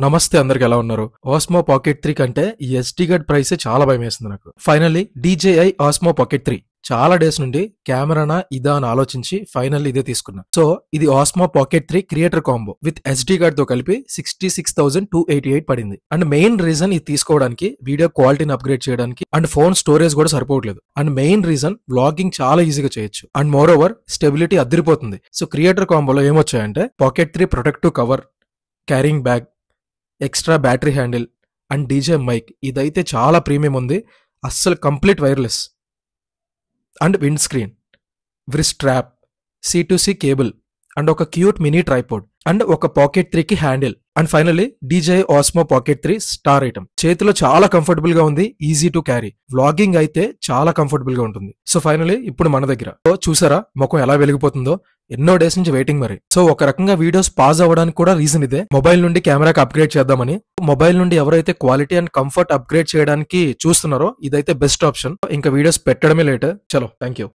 నమస్తే అందరికి ఎలా ఉన్నారు? ఆస్మో పాకెట్ 3 కంటే ఈ ఎస్డి కార్డ్ ప్రైస్ చాలా భయమేస్తుంది నాకు. ఫైనల్లీ DJI ఆస్మో పాకెట్ 3 చాలా డేస్ నుండి కెమెరానా ఇదా అని ఆలోచించి ఫైనల్ ఇదే తీసుకున్నా. సో ఇది Osmo pocket 3 creator combo with SD card తో కలిపి 66,288 పడింది. అండ్ మెయిన్ రీజన్ ఇది తీసుకోవడానికి వీడియో క్వాలిటీని అప్గ్రేడ్ చేయడానికి అండ్ ఫోన్ స్టోరేజ్ కూడా సరిపోవట్లేదు. అండ్ మెయిన్ రీజన్ వ్లాగింగ్ చాలా ఈజీగా చేయొచ్చు. అండ్ మోర్ ఓవర్ స్టెబిలిటీ అదిరిపోతుంది. సో క్రియేటర్ కాంబోలో ఏమొచ్చాయంటే pocket 3 protective cover, carrying bag, extra battery handle and DJ mic. ఇదైతే చాలా ప్రీమియం ఉంది. అస్సలు complete wireless and wind screen, wrist strap, C2C cable and ఒక క్యూట్ మినీ ట్రైపోడ్ అండ్ ఒక pocket 3 కి handle. And finally DJI Osmo pocket 3 star item. చేతిలో చాలా comfortable గా ఉంది, ఈజీ టు క్యారీ. వ్లాగింగ్ అయితే చాలా కంఫర్టబుల్ గా ఉంటుంది. సో ఫైనల్లీ ఇప్పుడు మన దగ్గర చూసారా ముఖం ఎలా వెలిగిపోతుందో. ఎన్నో డేస్ నుంచి వెయిటింగ్ మరి. సో ఒక రకంగా వీడియోస్ పాజ్ అవ్వడానికి కూడా రీజన్ ఇదే. మొబైల్ నుండి కెమెరాకి అప్గ్రేడ్ చేద్దామని. మొబైల్ నుండి ఎవరైతే క్వాలిటీ అండ్ కంఫర్ట్ అప్గ్రేడ్ చేయడానికి చూస్తున్నారో ఇదైతే బెస్ట్ ఆప్షన్. ఇంకా వీడియోస్ పెట్టడమే లేట్. చలో, థ్యాంక్ యూ.